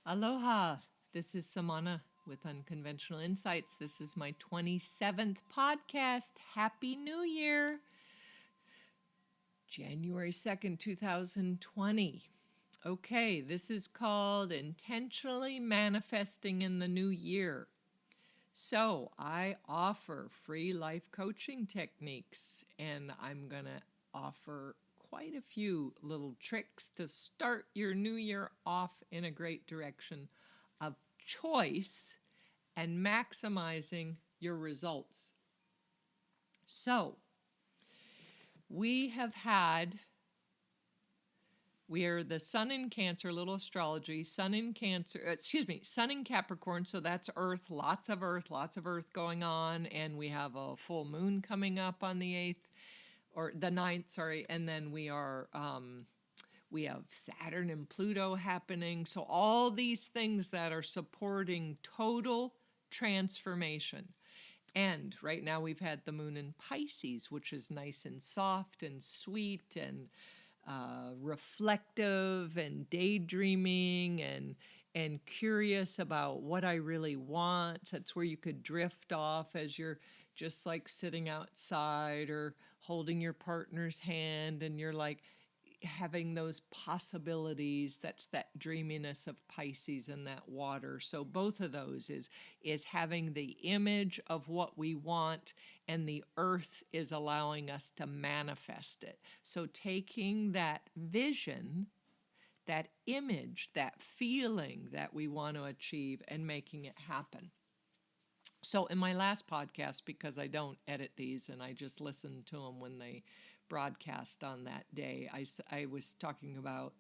Aloha. This is Samana with Unconventional Insights. This is my 27th podcast. Happy New Year. January 2nd, 2020. Okay, this is called Intentionally Manifesting in the New Year. So, I offer free life coaching techniques, and I'm going to offer quite a few little tricks to start your new year off in a great direction of choice and maximizing your results. So, we are the sun in Cancer, little astrology, sun in Capricorn, so that's Earth, lots of Earth going on, and we have a full moon coming up on the 8th, or the 9th, sorry, and then we have Saturn and Pluto happening, so all these things that are supporting total transformation. And right now we've had the moon in Pisces, which is nice and soft and sweet and reflective and daydreaming and curious about what I really want. That's where you could drift off as you're just like sitting outside or holding your partner's hand and you're like having those possibilities. That's that dreaminess of Pisces and that water. So both of those is having the image of what we want, and the earth is allowing us to manifest it. So taking that vision, that image, that feeling that we want to achieve and making it happen. So in my last podcast, because I don't edit these and I just listen to them when they broadcast on that day, I was talking about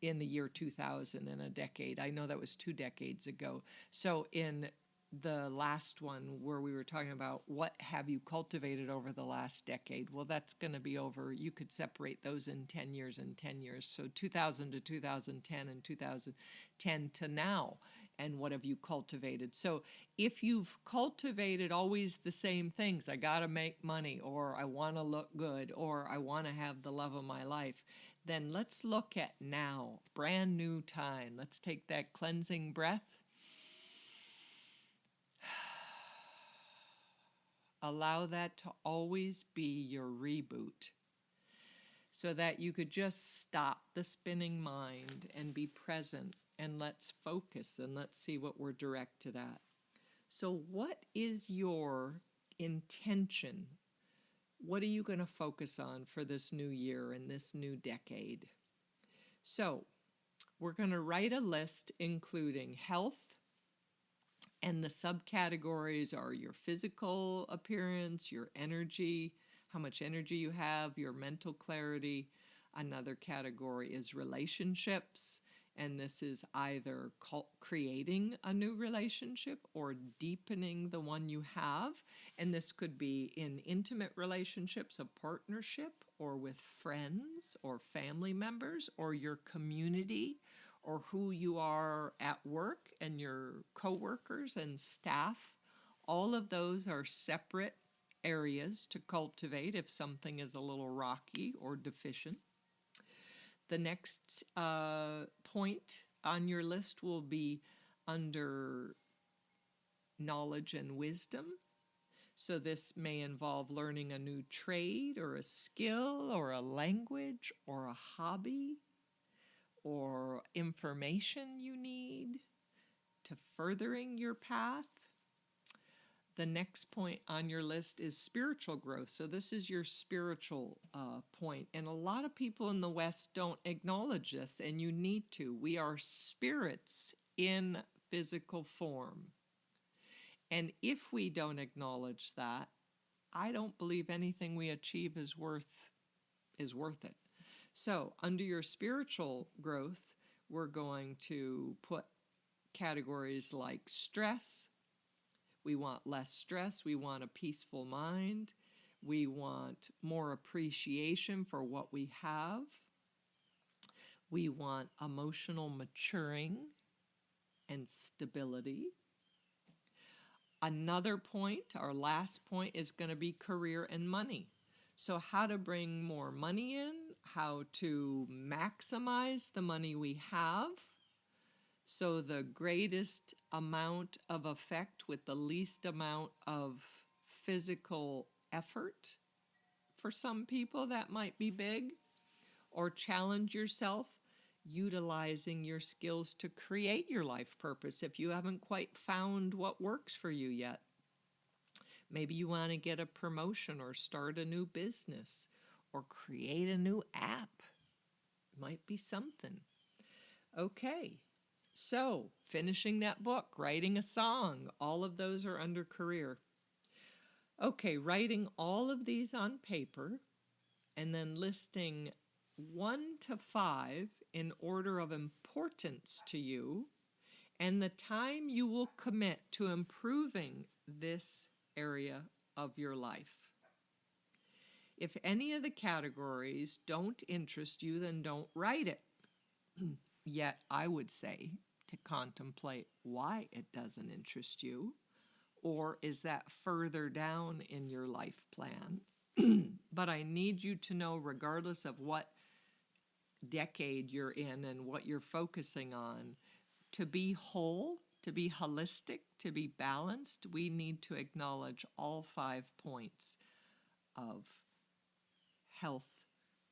in the year 2000 in a decade. I know that was 2 decades ago. So in the last one where we were talking about what have you cultivated over the last decade, well, that's going to be over. You could separate those in 10 years and 10 years. So 2000 to 2010 and 2010 to now. And what have you cultivated? So if you've cultivated always the same things, I got to make money, or I want to look good, or I want to have the love of my life, then let's look at now, brand new time. Let's take that cleansing breath. Allow that to always be your reboot, so that you could just stop the spinning mind and be present, and let's focus and let's see what we're directed at. So what is your intention? What are you going to focus on for this new year and this new decade? So we're going to write a list including health, and the subcategories are your physical appearance, your energy, how much energy you have, your mental clarity. Another category is relationships, and this is either creating a new relationship or deepening the one you have. And this could be in intimate relationships, a partnership, or with friends or family members, or your community, or who you are at work and your coworkers and staff. All of those are separate areas to cultivate if something is a little rocky or deficient. The next point on your list will be under knowledge and wisdom. So this may involve learning a new trade or a skill or a language or a hobby or information you need to furthering your path. The next point on your list is spiritual growth. So this is your spiritual point. And a lot of people in the West don't acknowledge this, and you need to. We are spirits in physical form. And if we don't acknowledge that, I don't believe anything we achieve is worth it. So under your spiritual growth, we're going to put categories like stress. We want less stress. We want a peaceful mind. We want more appreciation for what we have. We want emotional maturing and stability. Another point, our last point, is going to be career and money. So how to bring more money in, how to maximize the money we have, So the greatest amount of effect with the least amount of physical effort. For some people, that might be big. Or challenge yourself utilizing your skills to create your life purpose if you haven't quite found what works for you yet. Maybe you want to get a promotion or start a new business or create a new app. Might be something. Okay, so finishing that book, writing a song, all of those are under career. Okay, writing all of these on paper and then listing 1 to 5 in order of importance to you and the time you will commit to improving this area of your life. If any of the categories don't interest you, then don't write it. Yet I would say to contemplate why it doesn't interest you, or is that further down in your life plan? But I need you to know, regardless of what decade you're in and what you're focusing on, to be whole, to be holistic, to be balanced, we need to acknowledge all 5 points of health,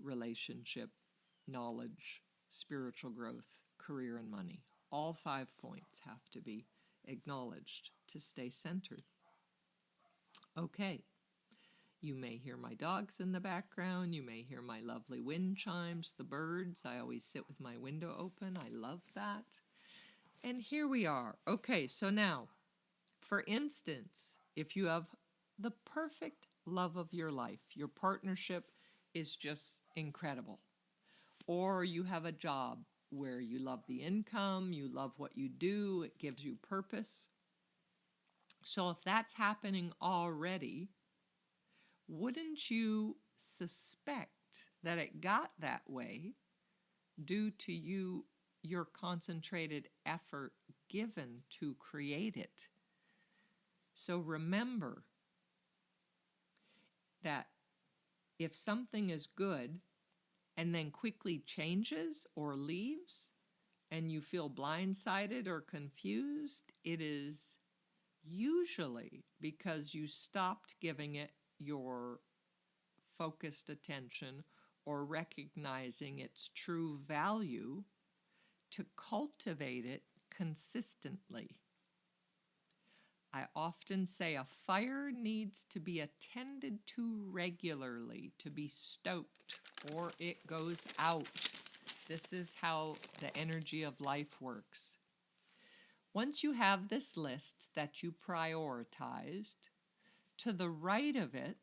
relationship, knowledge, spiritual growth, career, and money. All 5 points have to be acknowledged to stay centered. Okay. You may hear my dogs in the background. You may hear my lovely wind chimes, the birds. I always sit with my window open. I love that. And here we are. Okay, so now, for instance, if you have the perfect love of your life, your partnership is just incredible, or you have a job where you love the income, you love what you do, it gives you purpose. So if that's happening already, wouldn't you suspect that it got that way due to your concentrated effort given to create it? So remember that if something is good and then quickly changes or leaves and you feel blindsided or confused, it is usually because you stopped giving it your focused attention or recognizing its true value to cultivate it consistently. I often say a fire needs to be attended to regularly to be stoked, or it goes out. This is how the energy of life works. Once you have this list that you prioritized, to the right of it,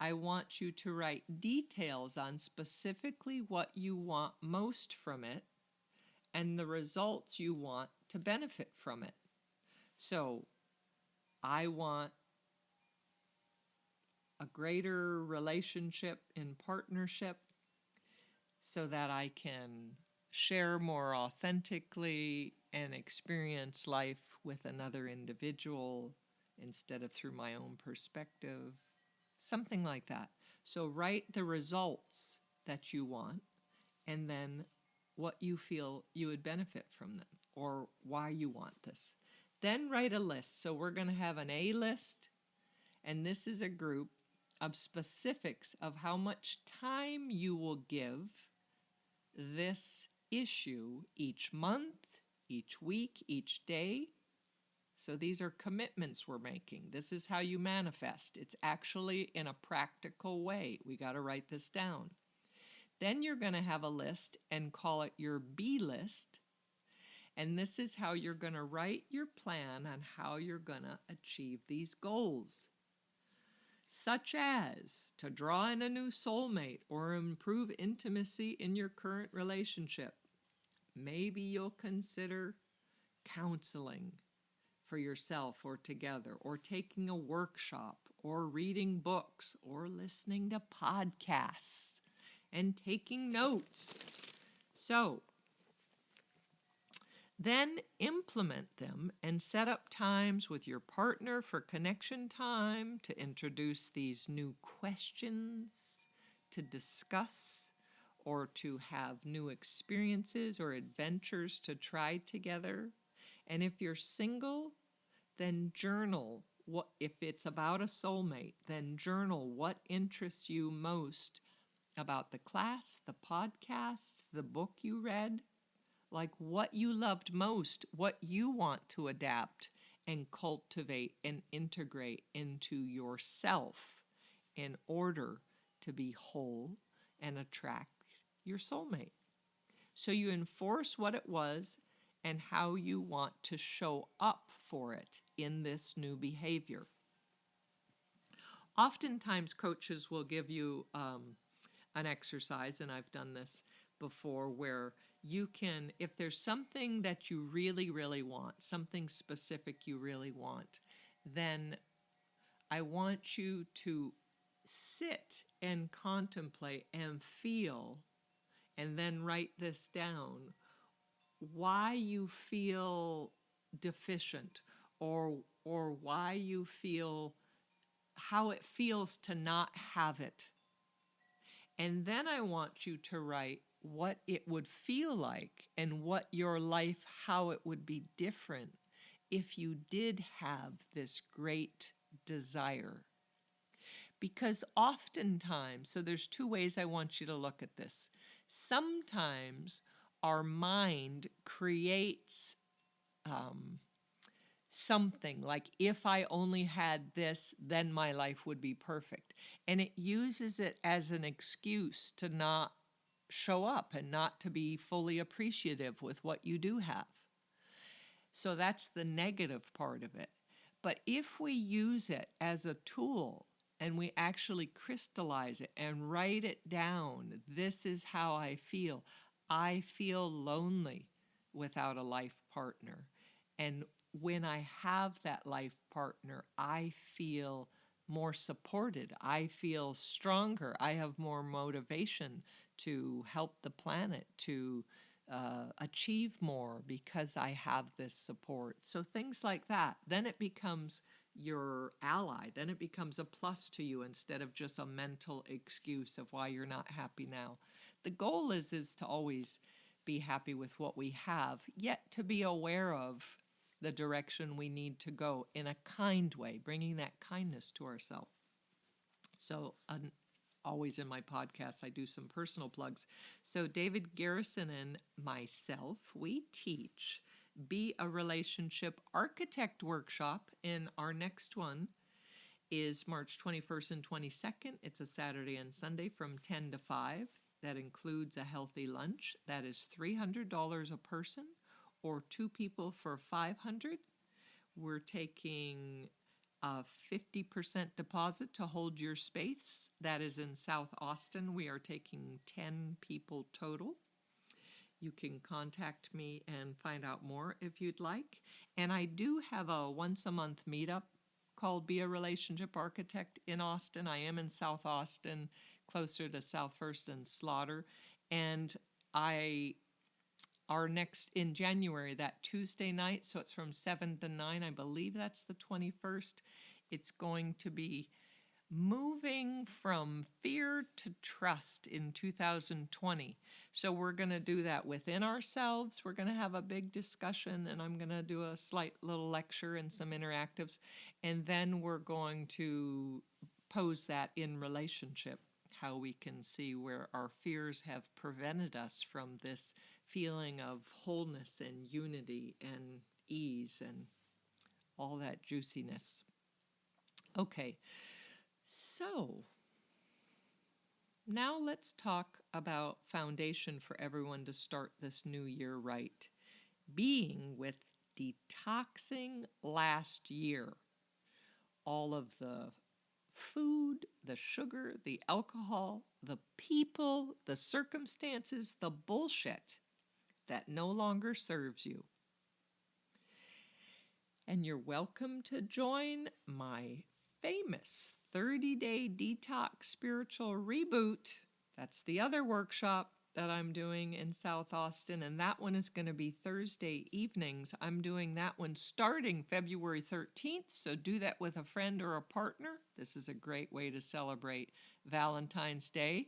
I want you to write details on specifically what you want most from it and the results you want to benefit from it. So, I want a greater relationship in partnership so that I can share more authentically and experience life with another individual instead of through my own perspective. Something like that. So write the results that you want and then what you feel you would benefit from them or why you want this. Then write a list. So we're going to have an A list, and this is a group of specifics of how much time you will give this issue each month, each week, each day. So these are commitments we're making. This is how you manifest. It's actually in a practical way. We got to write this down. Then you're going to have a list and call it your B list. And this is how you're going to write your plan on how you're going to achieve these goals, such as to draw in a new soulmate or improve intimacy in your current relationship. Maybe you'll consider counseling for yourself or together, or taking a workshop, or reading books, or listening to podcasts and taking notes. So then implement them and set up times with your partner for connection time to introduce these new questions, to discuss, or to have new experiences or adventures to try together. And if you're single, then journal. What if it's about a soulmate, then journal what interests you most about the class, the podcasts, the book you read, like what you loved most, what you want to adapt and cultivate and integrate into yourself in order to be whole and attract your soulmate. So you enforce what it was and how you want to show up for it in this new behavior. Oftentimes, coaches will give you an exercise, and I've done this before, where you can, if there's something that you really, really want, something specific you really want, then I want you to sit and contemplate and feel, and then write this down, why you feel deficient, or why you feel, how it feels to not have it. And then I want you to write what it would feel like and what your life, how it would be different if you did have this great desire. Because oftentimes, so there's two ways I want you to look at this. Sometimes our mind creates something like, if I only had this, then my life would be perfect. And it uses it as an excuse to not show up and not to be fully appreciative with what you do have. So that's the negative part of it. But if we use it as a tool and we actually crystallize it and write it down, this is how I feel. I feel lonely without a life partner. And when I have that life partner, I feel more supported. I feel stronger. I have more motivation to help the planet, to achieve more because I have this support. So things like that. Then it becomes your ally. Then it becomes a plus to you instead of just a mental excuse of why you're not happy now. The goal is to always be happy with what we have, yet to be aware of the direction we need to go in a kind way, bringing that kindness to ourselves. So always in my podcast, I do some personal plugs. So David Garrison and myself, we teach Be a Relationship Architect workshop, and our next one is March 21st and 22nd. It's a Saturday and Sunday from 10 to 5. That includes a healthy lunch. That is $300 a person, or two people for $500. We're taking a 50% deposit to hold your space. That is in South Austin. We are taking 10 people total. You can contact me and find out more if you'd like. And I do have a once a month meetup called Be a Relationship Architect in Austin. I am in South Austin, closer to South First and Slaughter. And our next in January, that Tuesday night, so it's from 7 to 9, I believe that's the 21st. It's going to be moving from fear to trust in 2020. So we're going to do that within ourselves. We're going to have a big discussion, and I'm going to do a slight little lecture and some interactives. And then we're going to pose that in relationship, how we can see where our fears have prevented us from this feeling of wholeness and unity and ease and all that juiciness. Okay, so now let's talk about foundation for everyone to start this new year right. Being with detoxing last year. All of the food, the sugar, the alcohol, the people, the circumstances, the bullshit that no longer serves you. And you're welcome to join my famous 30-day detox spiritual reboot. That's the other workshop that I'm doing in South Austin, and that one is going to be Thursday evenings. I'm doing that one starting February 13th, so do that with a friend or a partner. This is a great way to celebrate Valentine's Day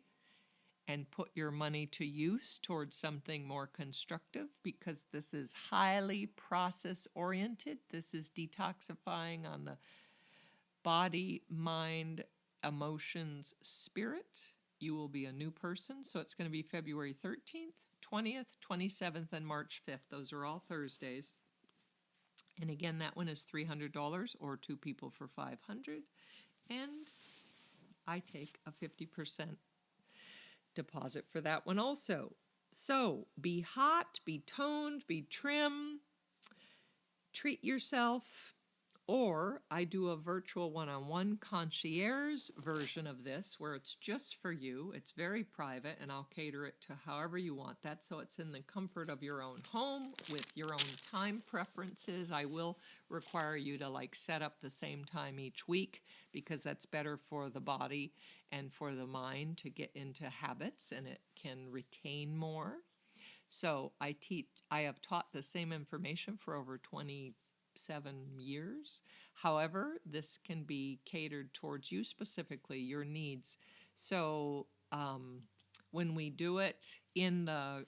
and put your money to use towards something more constructive, because this is highly process oriented. This is detoxifying on the body, mind, emotions, spirit. You will be a new person. So it's going to be February 13th, 20th, 27th, and March 5th. Those are all Thursdays. And again, that one is $300 or two people for $500. And I take a 50% deposit for that one also. So be hot, be toned, be trim, treat yourself. Or I do a virtual one-on-one concierge version of this where it's just for you. It's very private, and I'll cater it to however you want that. So it's in the comfort of your own home with your own time preferences. I will require you to set up the same time each week, because that's better for the body and for the mind to get into habits, and it can retain more. So I have taught the same information for over 27 years. However, this can be catered towards you specifically, your needs. So when we do it in the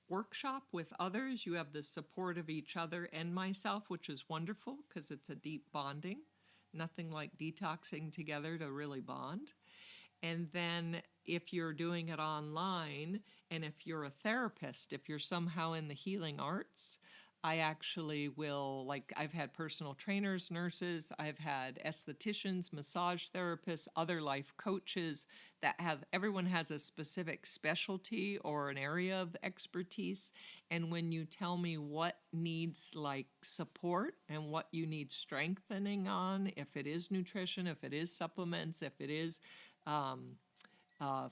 workshop with others, you have the support of each other and myself, which is wonderful because it's a deep bonding. Nothing like detoxing together to really bond. And then if you're doing it online, and if you're a therapist, if you're somehow in the healing arts, I actually will, I've had personal trainers, nurses, I've had estheticians, massage therapists, other life coaches everyone has a specific specialty or an area of expertise. And when you tell me what needs support and what you need strengthening on, if it is nutrition, if it is supplements, if it is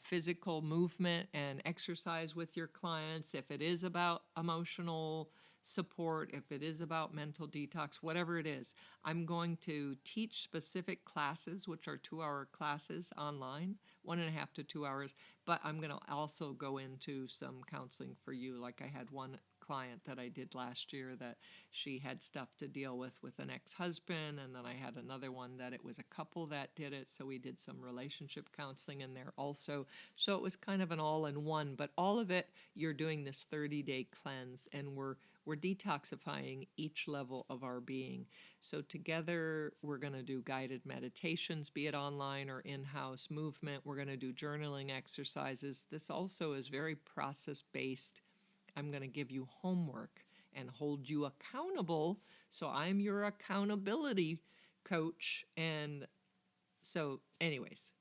physical movement and exercise with your clients, if it is about emotional support, if it is about mental detox, whatever it is, I'm going to teach specific classes, which are 2-hour classes online, 1.5 to 2 hours, but I'm going to also go into some counseling for you. Like I had one client that I did last year that she had stuff to deal with an ex-husband, and then I had another one that it was a couple that did it, so we did some relationship counseling in there also. So it was kind of an all-in-one, but all of it, you're doing this 30-day cleanse, and we're detoxifying each level of our being. So together, we're going to do guided meditations, be it online or in-house movement. We're going to do journaling exercises. This also is very process-based. I'm going to give you homework and hold you accountable. So I'm your accountability coach. And so anyways,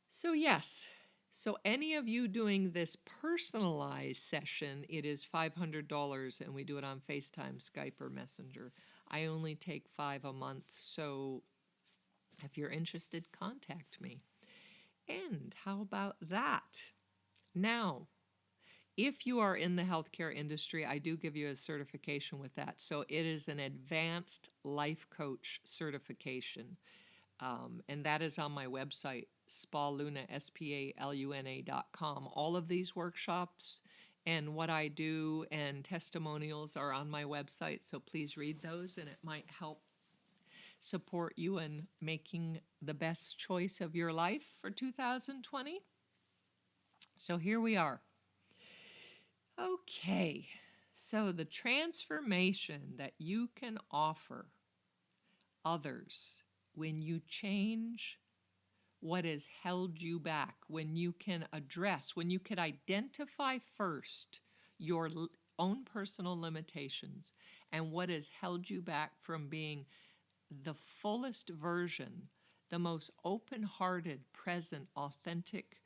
so yes. So any of you doing this personalized session, it is $500, and we do it on FaceTime, Skype, or Messenger. I only take 5 a month, so if you're interested, contact me. And how about that? Now, if you are in the healthcare industry, I do give you a certification with that. So it is an advanced life coach certification. And that is on my website, spaluna, spaluna.com. All of these workshops and what I do and testimonials are on my website, so please read those, and it might help support you in making the best choice of your life for 2020. So here we are. Okay, so the transformation that you can offer others when you change what has held you back, when you can address, when you can identify first your own personal limitations and what has held you back from being the fullest version, the most open-hearted, present, authentic,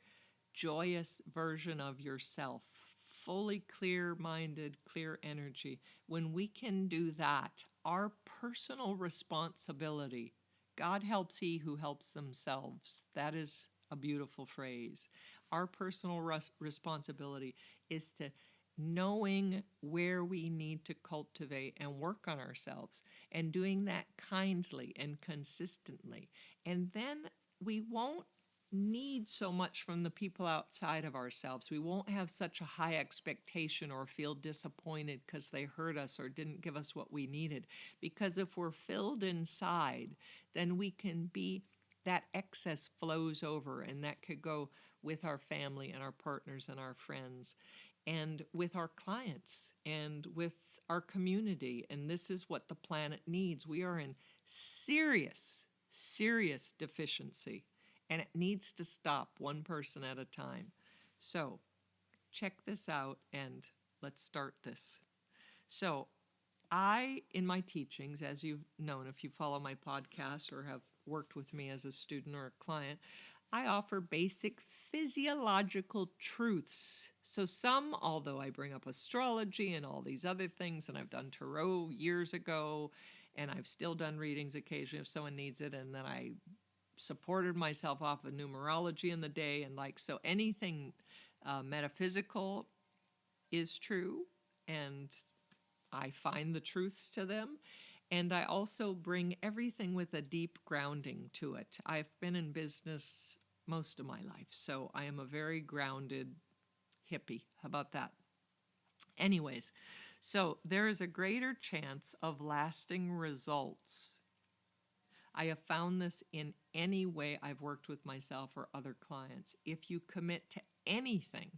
joyous version of yourself, fully clear-minded, clear energy. When we can do that, our personal responsibility, God helps he who helps themselves. That is a beautiful phrase. Our personal responsibility is to knowing where we need to cultivate and work on ourselves, and doing that kindly and consistently. And then we won't need so much from the people outside of ourselves. We won't have such a high expectation or feel disappointed because they hurt us or didn't give us what we needed. Because if we're filled inside, then we can be, that excess flows over, and that could go with our family and our partners and our friends and with our clients and with our community. And this is what the planet needs. We are in serious, serious deficiency, and it needs to stop one person at a time. So check this out and let's start this. So in my teachings, as you've known, if you follow my podcast or have worked with me as a student or a client, I offer basic physiological truths. So some, although I bring up astrology and all these other things, and I've done tarot years ago, and I've still done readings occasionally if someone needs it, and then I supported myself off of numerology in the day, and so anything metaphysical is true, and I find the truths to them. And I also bring everything with a deep grounding to it. I've been in business most of my life, so I am a very grounded hippie. How about that? Anyways, so there is a greater chance of lasting results. I have found this in any way I've worked with myself or other clients. If you commit to anything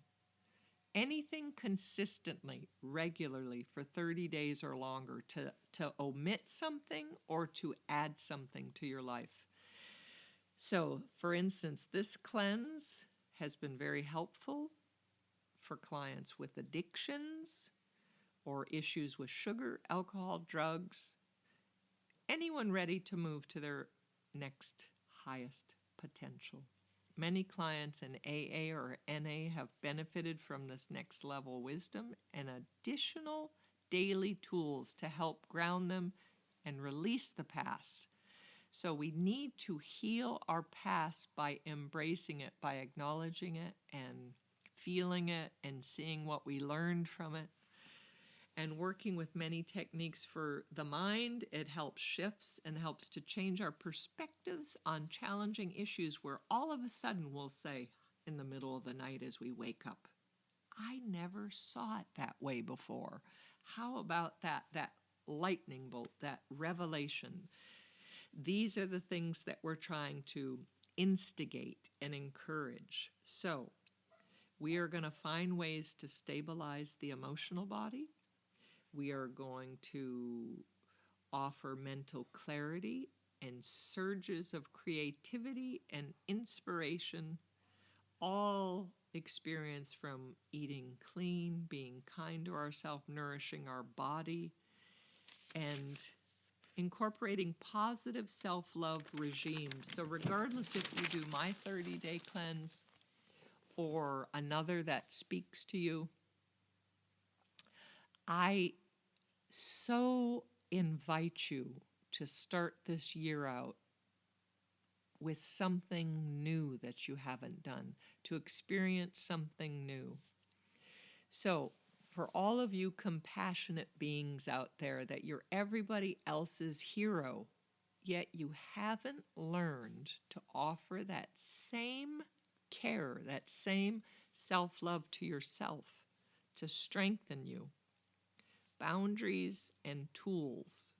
consistently, regularly for 30 days or longer, to omit something or to add something to your life. So, for instance, this cleanse has been very helpful for clients with addictions or issues with sugar, alcohol, drugs, anyone ready to move to their next highest potential. Many clients in AA or NA have benefited from this next level wisdom and additional daily tools to help ground them and release the past. So we need to heal our past by embracing it, by acknowledging it and feeling it and seeing what we learned from it. And working with many techniques for the mind, it helps shifts and helps to change our perspectives on challenging issues where all of a sudden we'll say in the middle of the night as we wake up, I never saw it that way before. How about that lightning bolt, that revelation? These are the things that we're trying to instigate and encourage. So we are going to find ways to stabilize the emotional body. We are going to offer mental clarity and surges of creativity and inspiration, all experienced from eating clean, being kind to ourselves, nourishing our body, and incorporating positive self-love regimes. So regardless if you do my 30-day cleanse or another that speaks to you, I so invite you to start this year out with something new that you haven't done, to experience something new. So, for all of you compassionate beings out there that you're everybody else's hero, yet you haven't learned to offer that same care, that same self-love to yourself to strengthen you. Boundaries and tools.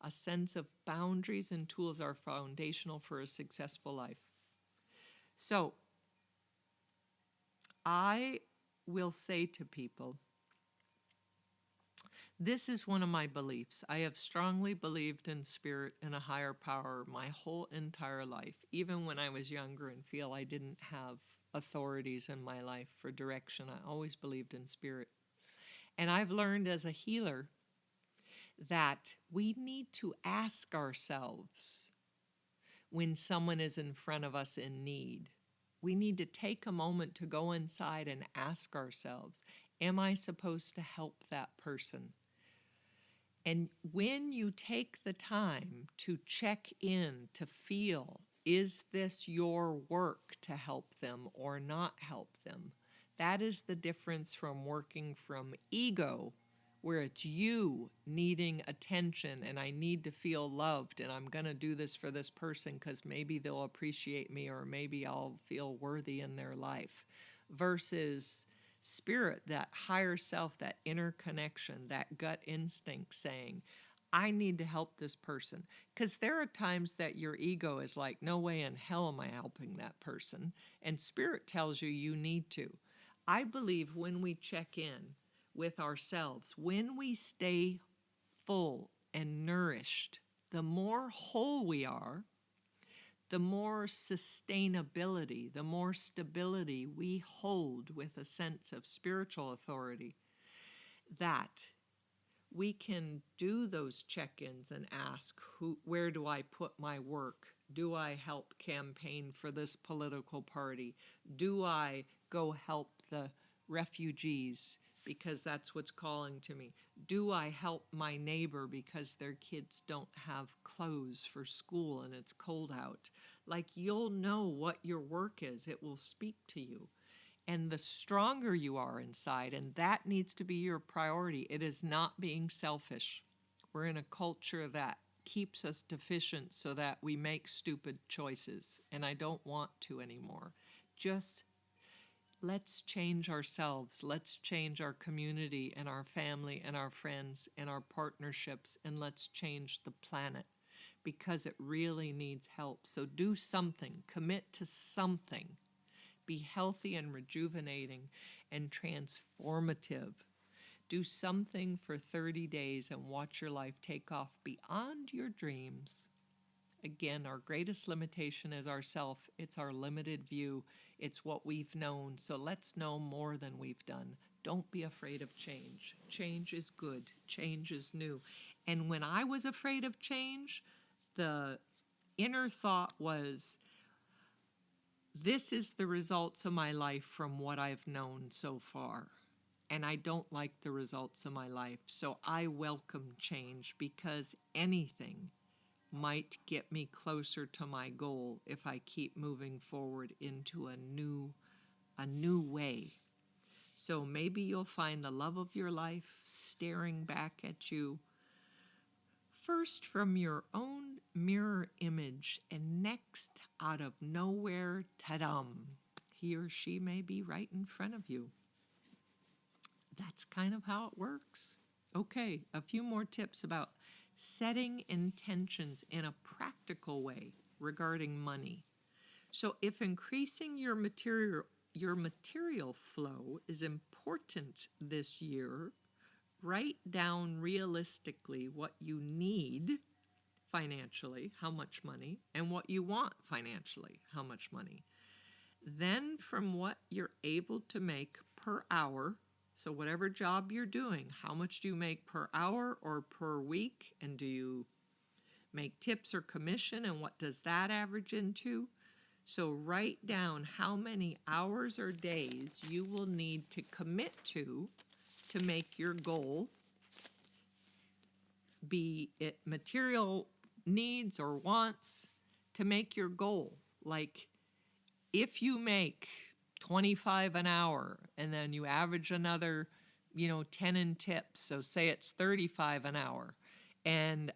A sense of boundaries and tools are foundational for a successful life. So, I will say to people, this is one of my beliefs. I have strongly believed in spirit and a higher power my whole entire life, even when I was younger and feel I didn't have authorities in my life for direction. I always believed in spirit. And I've learned as a healer that we need to ask ourselves when someone is in front of us in need. We need to take a moment to go inside and ask ourselves, am I supposed to help that person? And when you take the time to check in, to feel, is this your work to help them or not help them? That is the difference from working from ego, where it's you needing attention and I need to feel loved and I'm going to do this for this person because maybe they'll appreciate me or maybe I'll feel worthy in their life, versus spirit, that higher self, that inner connection, that gut instinct saying, I need to help this person. Because there are times that your ego is like, no way in hell am I helping that person. And spirit tells you you need to. I believe when we check in with ourselves, when we stay full and nourished, the more whole we are, the more sustainability, the more stability we hold with a sense of spiritual authority, that we can do those check-ins and ask, where do I put my work? Do I help campaign for this political party? Do I go help the refugees because that's what's calling to me? Do I help my neighbor because their kids don't have clothes for school and it's cold out? Like, you'll know what your work is. It will speak to you. And the stronger you are inside, and that needs to be your priority, it is not being selfish. We're in a culture that keeps us deficient so that we make stupid choices, and I don't want to anymore. Just let's change ourselves. Let's change our community and our family and our friends and our partnerships, and let's change the planet because it really needs help. So do something, commit to something. Be healthy and rejuvenating and transformative. Do something for 30 days and watch your life take off beyond your dreams. Again, our greatest limitation is ourself. It's our limited view. It's what we've known. So let's know more than we've done. Don't be afraid of change. Change is good. Change is new. And when I was afraid of change, the inner thought was, this is the results of my life from what I've known so far. And I don't like the results of my life. So I welcome change because anything might get me closer to my goal if I keep moving forward into a new way. So maybe you'll find the love of your life staring back at you, first from your own mirror image, and next out of nowhere, ta-dum, he or she may be right in front of you. That's kind of how it works. Okay, a few more tips about setting intentions in a practical way regarding money. So if increasing your material flow is important this year, write down realistically what you need financially, how much money, and what you want financially, how much money. Then from what you're able to make per hour, so whatever job you're doing, how much do you make per hour or per week? And do you make tips or commission? And what does that average into? So write down how many hours or days you will need to commit to make your goal, be it material needs or wants, to make your goal. Like, if you make $25 an hour and then you average another, 10 in tips, so say it's $35 an hour, and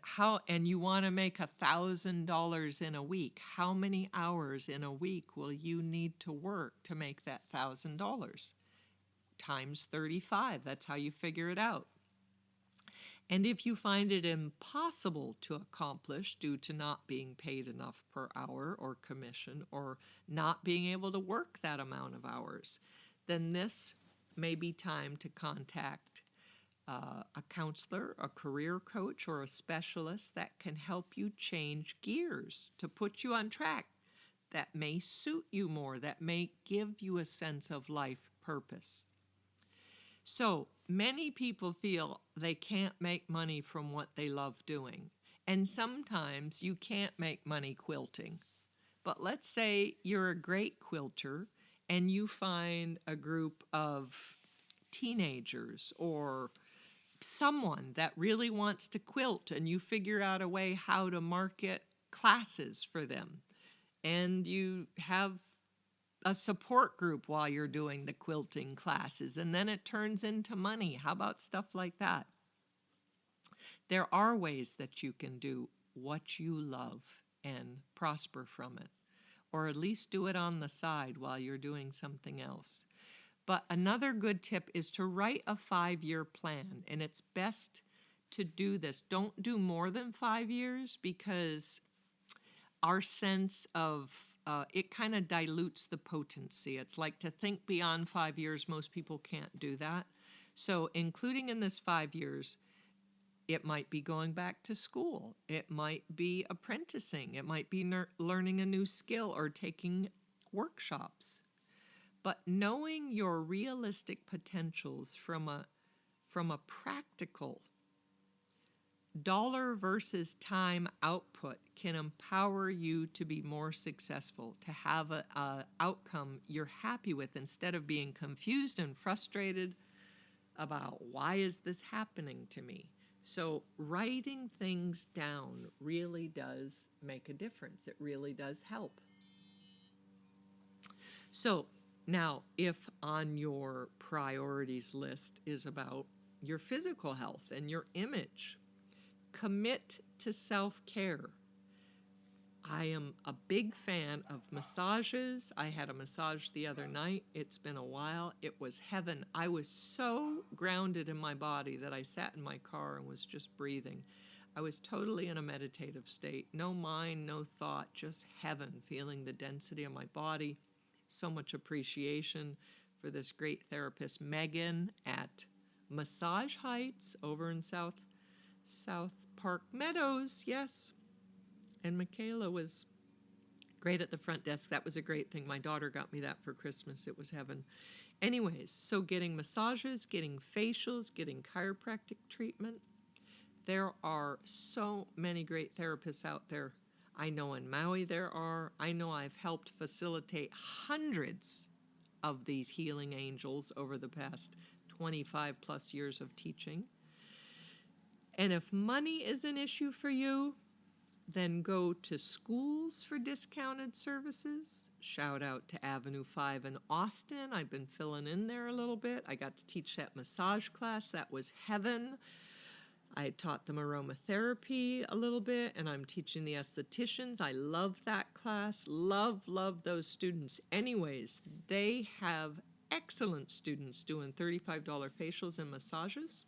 you want to make $1,000 in a week, how many hours in a week will you need to work to make that $1,000? Times 35, that's how you figure it out. And if you find it impossible to accomplish due to not being paid enough per hour or commission, or not being able to work that amount of hours, then this may be time to contact a counselor, a career coach, or a specialist that can help you change gears to put you on track, that may suit you more, that may give you a sense of life purpose. So many people feel they can't make money from what they love doing. And sometimes you can't make money quilting. But let's say you're a great quilter and you find a group of teenagers or someone that really wants to quilt, and you figure out a way how to market classes for them. And you have a support group while you're doing the quilting classes, and then it turns into money. How about stuff like that? There are ways that you can do what you love and prosper from it, or at least do it on the side while you're doing something else. But another good tip is to write a 5-year plan, and it's best to do this. Don't do more than 5 years, because our sense of it kind of dilutes the potency. It's like to think beyond 5 years, most people can't do that. So including in this 5 years, it might be going back to school. It might be apprenticing. It might be learning a new skill or taking workshops. But knowing your realistic potentials from a practical dollar versus time output can empower you to be more successful, to have a outcome you're happy with, instead of being confused and frustrated about why is this happening to me. So writing things down really does make a difference. It really does help. So now, if on your priorities list is about your physical health and your image, commit to self-care. I am a big fan of massages. I had a massage the other night. It's been a while. It was heaven. I was so grounded in my body that I sat in my car and was just breathing. I was totally in a meditative state. No mind, no thought, just heaven, feeling the density of my body. So much appreciation for this great therapist, Megan, at Massage Heights over in South Park Meadows, yes. And Michaela was great at the front desk. That was a great thing. My daughter got me that for Christmas. It was heaven. Anyways, so getting massages, getting facials, getting chiropractic treatment. There are so many great therapists out there. I know in Maui there are. I know I've helped facilitate hundreds of these healing angels over the past 25 plus years of teaching. And if money is an issue for you, then go to schools for discounted services. Shout out to Avenue 5 in Austin. I've been filling in there a little bit. I got to teach that massage class. That was heaven. I taught them aromatherapy a little bit, and I'm teaching the estheticians. I love that class. Love those students. Anyways, they have excellent students doing $35 facials and massages.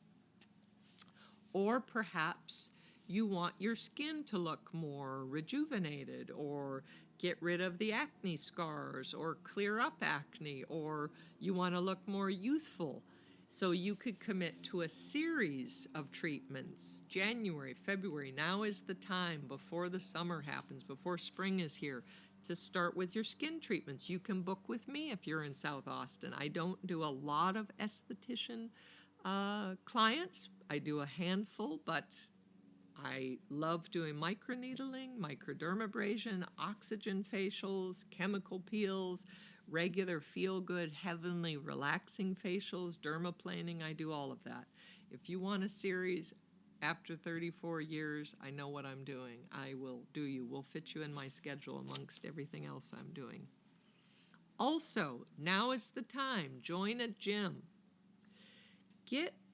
Or perhaps you want your skin to look more rejuvenated, or get rid of the acne scars, or clear up acne, or you want to look more youthful. So you could commit to a series of treatments. January, February, now is the time before the summer happens, before spring is here, to start with your skin treatments. You can book with me if you're in South Austin. I don't do a lot of esthetician clients. I do a handful, but I love doing microneedling, microdermabrasion, oxygen facials, chemical peels, regular feel-good, heavenly, relaxing facials, dermaplaning. I do all of that. If you want a series after 34 years, I know what I'm doing. I will do you. We'll fit you in my schedule amongst everything else I'm doing. Also, now is the time. Join a gym.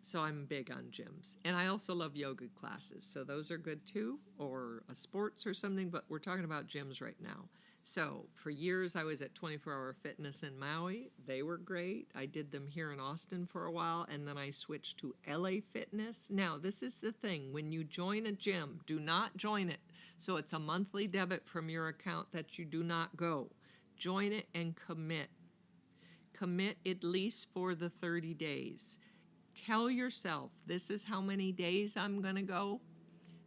So I'm big on gyms. And I also love yoga classes. So those are good too, or a sports or something, but we're talking about gyms right now. So for years I was at 24 Hour Fitness in Maui. They were great. I did them here in Austin for a while, and then I switched to LA Fitness. Now, this is the thing. When you join a gym, do not join it. So it's a monthly debit from your account that you do not go. Join it and commit. Commit at least for the 30 days. Tell yourself, this is how many days I'm going to go.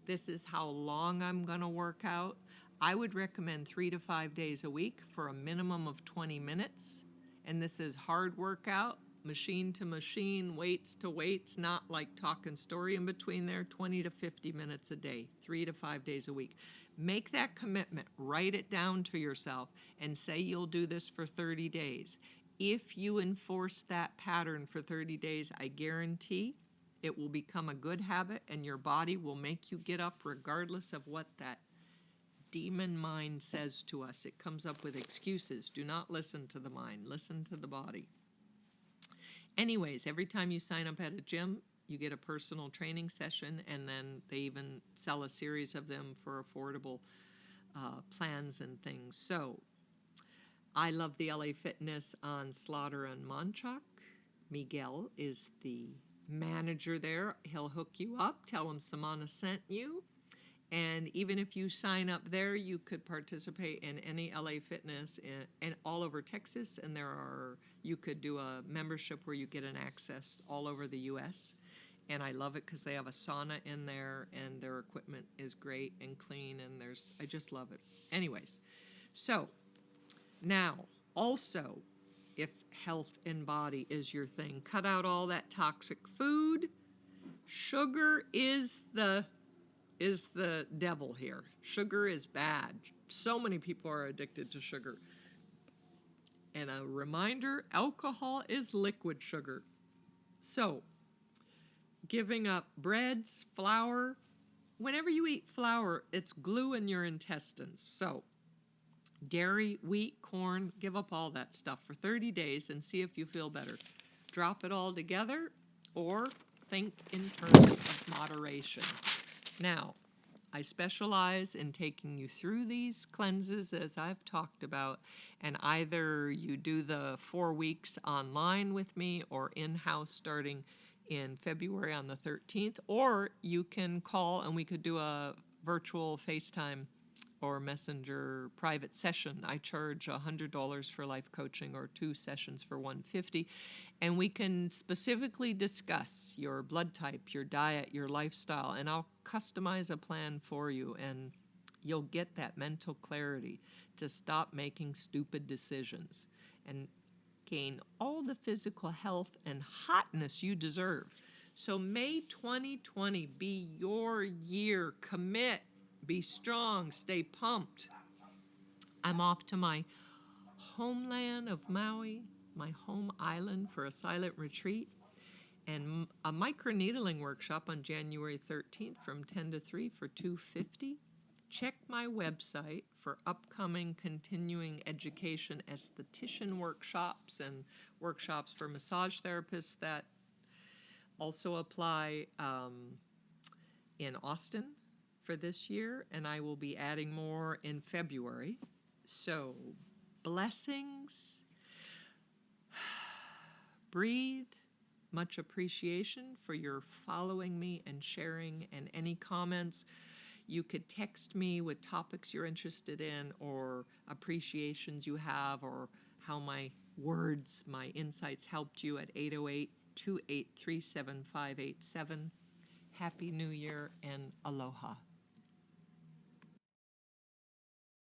This is how long I'm going to work out. I would recommend 3 to 5 days a week for a minimum of 20 minutes. And this is hard workout, machine to machine, weights to weights, not like talking story in between there, 20 to 50 minutes a day, 3 to 5 days a week. Make that commitment. Write it down to yourself and say you'll do this for 30 days. If you enforce that pattern for 30 days, I guarantee it will become a good habit, and your body will make you get up regardless of what that demon mind says to us. It comes up with excuses. Do not listen to the mind. Listen to the body. Anyways, every time you sign up at a gym, you get a personal training session, and then they even sell a series of them for affordable plans and things. So I love the LA Fitness on Slaughter and Montauk. Miguel is the manager there. He'll hook you up, tell him Samana sent you. And even if you sign up there, you could participate in any LA Fitness and all over Texas. And you could do a membership where you get an access all over the U.S. And I love it because they have a sauna in there and their equipment is great and clean. And I just love it. Anyways, so now also, if health and body is your thing, cut out all that toxic food. Sugar is the devil here. Sugar is bad. So many people are addicted to sugar. And a reminder, alcohol is liquid sugar. So, giving up breads, flour. Whenever you eat flour, it's glue in your intestines. So, dairy, wheat, corn, give up all that stuff for 30 days and see if you feel better. Drop it all together or think in terms of moderation. Now, I specialize in taking you through these cleanses as I've talked about, and either you do the 4 weeks online with me or in-house starting in February on the 13th, or you can call and we could do a virtual FaceTime or Messenger private session. I charge $100 for life coaching or 2 sessions for $150, and we can specifically discuss your blood type, your diet, your lifestyle, and I'll customize a plan for you, and you'll get that mental clarity to stop making stupid decisions and gain all the physical health and hotness you deserve. So May 2020 be your year. Commit. Be strong. Stay pumped. I'm off to my homeland of Maui, my home island, for a silent retreat and a microneedling workshop on January 13th from 10 to 3 for $250. Check my website for upcoming continuing education esthetician workshops and workshops for massage therapists that also apply in Austin for this year, and I will be adding more in February. So, blessings. Breathe. Much appreciation for your following me and sharing, and any comments. You could text me with topics you're interested in or appreciations you have or how my words, my insights helped you at 808-283-7587. Happy New Year and aloha.